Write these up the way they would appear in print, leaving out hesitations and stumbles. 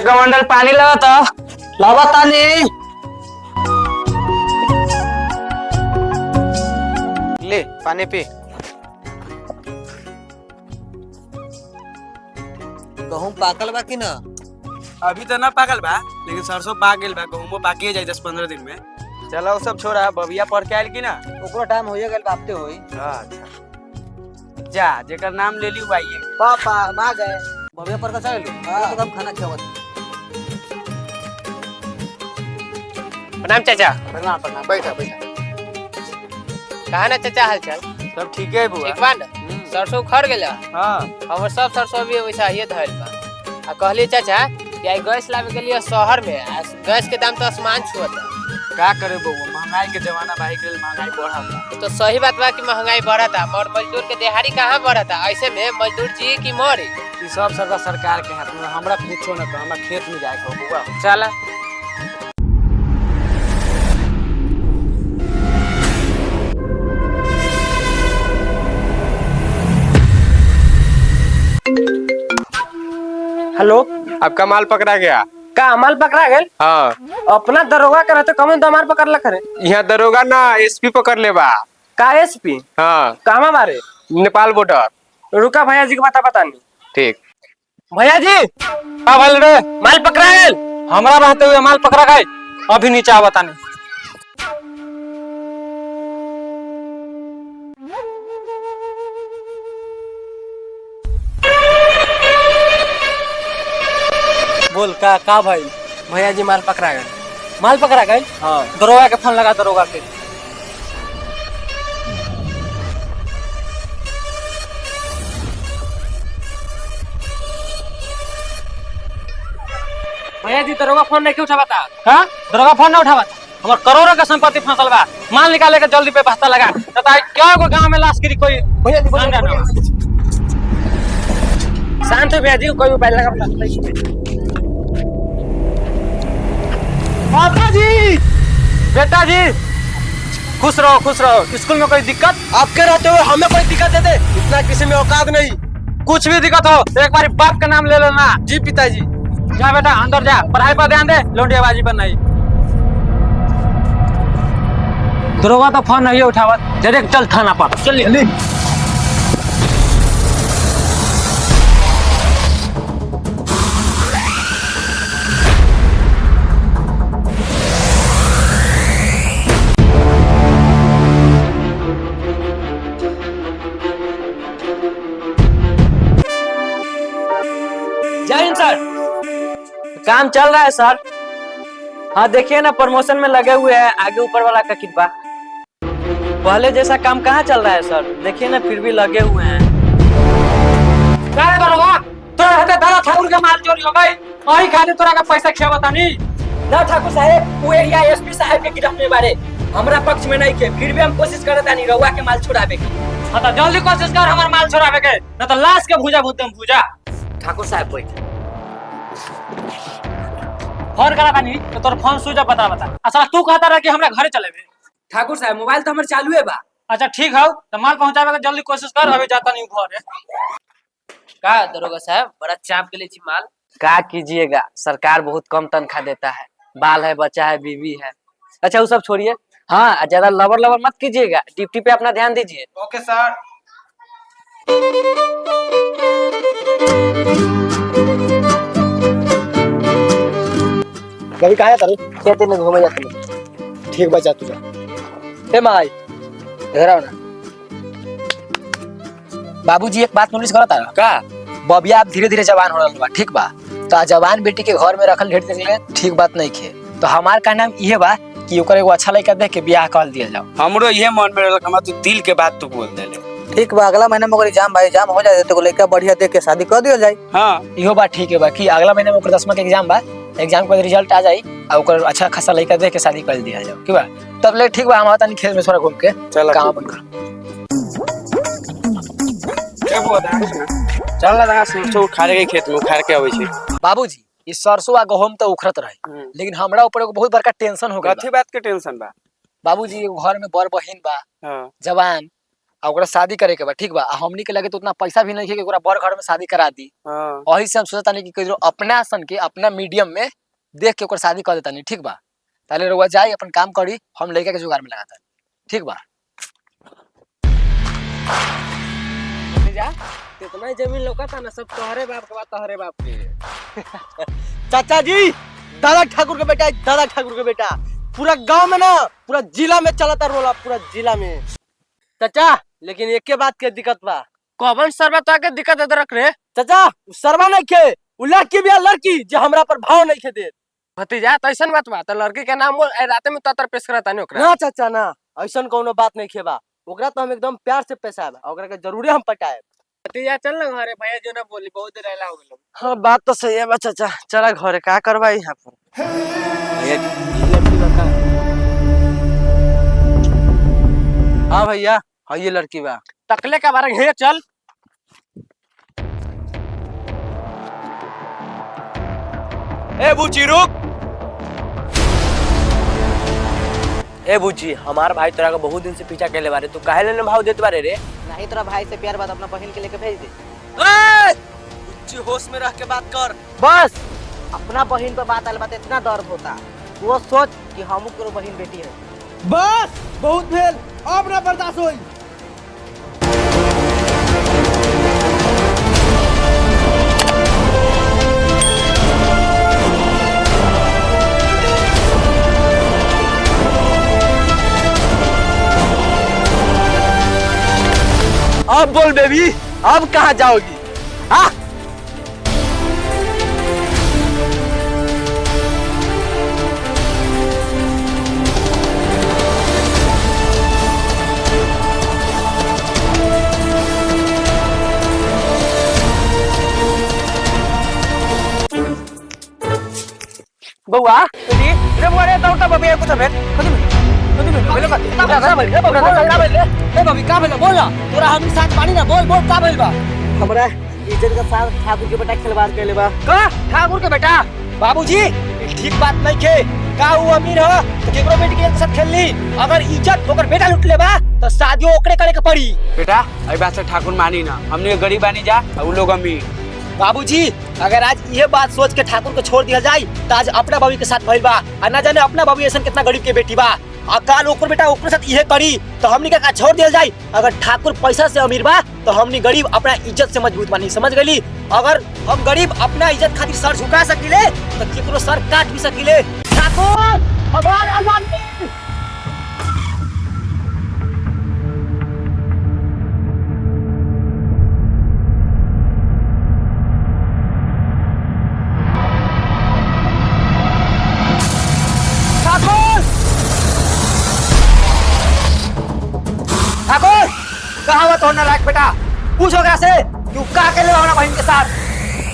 कमंडल पानी लावा तो लावा तानी। ले पानी पी। गहूम पाकल बा कि ना? अभी तो ना पाकल बा, लेकिन सरसों पाक गेल बा। गहूमो पाकिए जाए 10-15 दिन में। चलो वो सब छोड़ा, बबिया पढ़ के आयल की ना? ओकरो टाइम होइए गेल बापते होई। अच्छा जा, जेकर नाम ले लियो आइए। पापा हम आ गए। बबिया पर का चल लो। हां तो हम खाना खियावत। प्रणाम चाचा। प्रणाम प्रणाम। बैठा बैठा। कहा ना चाचा हाल चाल? सब ठीक है बुआ। ठीक बा ना? सरसों उखड़ गेला? हां हमर सब सरसों भी वैसा ही धइल बा। आ कहली चाचा कि आई गैस लावे के लिए शहर में गैस के दाम तो आसमान छुअता। का करे बउआ, महंगाई के जमाना बा, गेल महंगाई बढ़ता। तो सही बात बा कि महंगाई बढ़ता, और मजदूर के दिहाड़ी कहाँ बढ़ता? ऐसे में मजदूर जी की मरे। ई सब सरकार के हाथ में, हमरा पूछो ना तो हमरा खेत में जाए के बुआ। चला हेलो, आपका माल पकड़ा गया। का माल पकड़ा गया? हाँ, अपना दरोगा करे तो कम तो हमार पकड़ ला करे। यहाँ दरोगा ना एसपी पकड़ ले बा। का एसपी? हाँ, कहाँ मारे? नेपाल बॉर्डर। रुका भैया जी को बता नहीं। ठीक भैया जी का भइल रे? माल पकड़ा गया। हमरा रहते हुए माल पकड़ा गए। अभी नीचे आ बतानी। बोल का भाई? भैया जी माल पकड़ा गया। माल पकड़ा गए? हाँ दरोगा के फोन लगा, दरोगा के। भैया जी दरोगा फोन नहीं उठा बता। हाँ, दरोगा फोन ना उठावा। हमार करोड़ों का संपत्ति फंसल बा। माल निकाले के जल्दी पे बस्ता लगा। तथा क्या को गांव में लाश गिरी कोई? भैया जी शांत हो भैया जी, कोई उपाय लगा बता। माता जी, बेटा जी, खुश रहो खुश रहो। स्कूल में कोई दिक्कत? आपके रहते हुए हमें कोई दिक्कत दे दे, इतना किसी में औकात नहीं। कुछ भी दिक्कत हो तो एक बार बाप का नाम ले लेना। जी पिताजी। जा बेटा अंदर जा, पढ़ाई पर ध्यान दे, लौंडियाबाजी पर नहीं। दरोगा तो फोन नहीं उठावा, डायरेक्ट चल थाना पर। चलिए। जय हिंद सर। काम चल रहा है सर। हाँ देखिए ना, प्रमोशन में लगे हुए हैं। आगे ऊपर वाला का कृपा। पहले जैसा काम कहाँ चल रहा है सर? देखिए ना, फिर भी लगे हुए हैं। दादा ठाकुर के माल चोरी हो गई। वही खाली तोरा का पैसा खिया बतानी। ना ठाकुर साहब, वो एरिया एसपी साहब के गिरफ्त में बारे हमरा पक्ष में नहीं के, फिर भी हम कोशिश करता नहीं रउआ के माल छुड़ावे की। हाँ तो जल्दी कोशिश कर हमार माल छोड़ावे के, न तो लाश के भूजा भूतम भूजा। ठाकुर साहब बैठ। फोन करा था नहीं तो तोर फोन स्विच ऑफ बता। अच्छा तू कहता रहा कि हमरा घरे चले बे। ठाकुर साहब मोबाइल तो हमारे चालू है बा। अच्छा ठीक है, तो माल पहुंचावे के जल्दी कोशिश कर। अभी जाता नहीं घर। का दरोगा साहब बड़ा चाप के लिए माल? क्या कीजिएगा, सरकार बहुत कम तनख्वाह देता है। बाल है, बच्चा है, बीवी है। अच्छा वो सब छोड़िए। हाँ ज्यादा लवर लवर मत कीजिएगा, ड्यूटी पे अपना ध्यान दीजिए। ओके सर। कभी कहा था खेते में घूमे जाते। ठीक बचा तुझा। हे माई इधर आओ ना। बाबूजी एक बात नोटिस करता है का? बबिया आप धीरे धीरे जवान हो रहा बा, ठीक बा? तो जवान बेटी के घर में रखल ढेर देख ठीक बात नहीं खे। तो हमार का नाम ये बा कि ओकर एगो अच्छा लड़का देख के ब्याह कर दिया जाओ। हमरो ये मन में रहल, हमरा तू दिल के बात तू बोल देले। ठीक बा, अगला महीना में एग्जाम भाई एग्जाम हो जाए तो लड़का बढ़िया देख के शादी कर दिया जाए। हाँ इहो बात ठीक है बा कि अगला महीने में ओकर 10वां के एग्जाम बा। एग्जाम का रिजल्ट आ जाई और ओकर अच्छा खासा लड़का देख के शादी कर दिया जाओ, ठीक बा? तब ले ठीक बा, हम आता नहीं खेत में थोड़ा घूम के चल काम अपन कर। क्या बोला? चल ना सरसों उखाड़े के खेत में उखाड़ के आवे छी। बाबूजी ई सरसों आ गहूम तो उखरत रहे, लेकिन हमरा ऊपर एगो बहुत बड़का टेंशन हो गया। कथी बात के टेंशन बा? बाबूजी एगो घर में बड़ बहिन बा हाँ जवान, आ ओकरा शादी करे के बा, ठीक बा। आ हमनी के लगे तो उतना पैसा भी नहीं है कि ओकरा बड़ घर में शादी करा दी। हाँ वही से हम सोचता नहीं कि कहियो अपना सन के अपना मीडियम में देख के ओकर शादी कर देता नहीं, ठीक बा। ताले रउआ जाई अपन काम करी, हम लड़का के जुगाड़ में लगाता, ठीक बा। जा कितना जमीन लौकता ना, सब तोहरे बाप के बा, तोहरे बाप के। चाचा जी, दादा ठाकुर के बेटा, दादा ठाकुर के बेटा पूरा गांव में ना, पूरा जिला में चलता रोला, पूरा जिला में। चाचा लेकिन एक के बात के दिक्कत बा। कौन सरबा तो आके दिक्कत दे रख रे चाचा उ सरवा नहीं खे, उ लड़की भी लड़की जो हमरा पर भाव नहीं खे दे। भतीजा तो ऐसा बात बा, तो लड़की के नाम बोल, रात में ततर पेश करता नहीं ओकरा। ना चाचा ना, ऐसा कोनो बात नहीं खेबा, ओकरा तो हम एकदम प्यार से पैसा बा, ओकरा के जरूरी हम पटाए। भतीजा चल ना घरे, भैया जो ना बोली बहुत देर रहला हो गेलो। हाँ बात तो सही है बा चाचा, चला घरे का करबा यहाँ पर। हाँ भैया, हाँ ये लड़की बा। तकले का बारे घेर चल। ए बुची रुक। ए बुची, हमार भाई तोरा का बहुत दिन से पीछा कैले बारे, तू काहे लेने भाव देत बारे रे? नहीं तोरा भाई से प्यार बात अपना बहन के लेके भेज दे। बुच्ची होश में रह के बात कर। बस अपना बहन पे बात आल बात इतना दर्द होता, वो सोच कि हमू करो बहन बेटी है। बस बहुत भेल, अब ना बर्दाश्त होई। अब बोल बेबी, अब कहाँ जाओगी? हाँ बउआ रे रे मोरे दौड़ता बबी कुछ भेट बोलो का भेल बोल तोरा हम साथ पानी ना बोल का भेल बा? हमरा इज्जत का साथ ठाकुर के बेटा खिलवाड़ कैले बा। का ठाकुर के बेटा? बाबूजी ठीक बात नहीं के, का वो अमीर हो तो केकरो बेटी के साथ खेल ली, अगर इज्जत ओकर बेटा लूट ले बा तो शादी ओकरे करे के पड़ी। बेटा अई बात से ठाकुर मानी ना, हमने गरीब आनी जा और उ लोग अमीर। बाबूजी अगर आज ये बात सोच के ठाकुर को छोड़ दिया जाए तो आज अपना बाबू के साथ भइल बा, और ना जाने अपना बाबू ऐसा कितना गरीब के बेटी बा, और काल ओकर बेटा ओकर साथ इहे करी तो हमनी का छोड़ दिया जाए। अगर ठाकुर पैसा से अमीर बा तो हमनी गरीब अपना इज्जत से मजबूत बानी, समझ गली? अगर हम गरीब अपना इज्जत खातिर सर झुका सकिले तो केकरो सर काट भी सकिले। ठाकुर भगवान आजादी ठाकुर कहाँ बात होना लायक बेटा, पूछो कैसे तू का के ले हमारा बहन के साथ?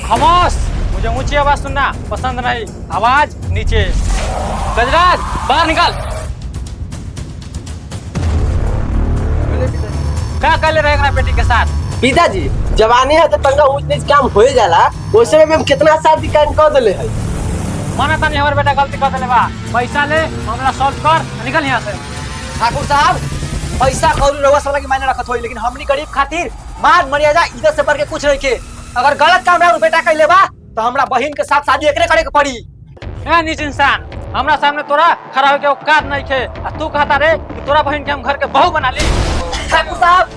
खामोश, मुझे ऊंची आवाज सुनना पसंद नहीं, आवाज नीचे। गजराज बाहर निकाल। क्या कर ले रहेगा बेटी के साथ? पिताजी जवानी है तो तंगा ऊंच नीच काम हो जाला, वैसे में हम कितना शादी कर देले है। माना तानी हमारे बेटा गलती कर देले बा, पैसा ले मामला सॉल्व कर, निकल यहाँ से। ठाकुर साहब पैसा कौड़ी रउआ सब की मायने रखत होई, लेकिन हमनी गरीब खातिर मान मर्यादा इज्जत से बढ़ के कुछ नहीं के। अगर गलत काम रहा बेटा कैले बा तो हमरा बहन के साथ शादी एकरे करे के पड़ी। ए नीच इंसान, हमरा सामने तोरा खड़ा होके औकात नहीं खे, और तू कहता रे कि तोरा बहन के हम घर के बहू बना ली। ठाकुर साहब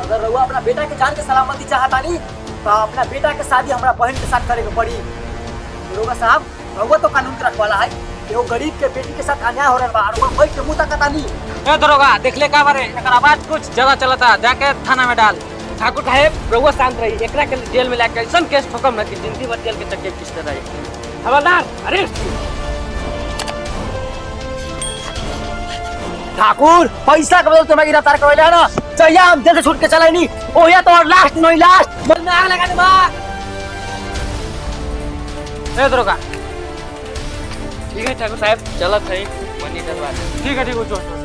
अगर रउआ अपना बेटा के जान के सलामती चाहता नहीं तो अपना बेटा के शादी हमरा बहन के साथ करे के पड़ी। रउआ साहब रउआ तो कानून के रखवाला है, एगो गरीब के बेटी के साथ अन्याय हो रहा बा, रउआ बैठ के मुंह तकता नहीं। ए दरोगा देख ले का बारे, एकर आवाज कुछ ज्यादा चलता, जाके थाना में डाल। ठाकुर साहब रउआ शांत रही, एकरा के जेल में लाके ऐसा केस ठोकम ना कि जिंदगी भर जेल के चक्के किसते रही। हवलदार अरेस्ट। ठाकुर पैसा के बदल तुम्हें गिरफ्तार करवाइले है ना, चाहिए हम जेल से छूट के चले नहीं, ओया तो लास्ट नहीं लास्ट मन में आग लगा दे बा। ए दरोगा ठीक है ठाकुर साहब चलत है मनी करवा। ठीक है, ठीक है, चल।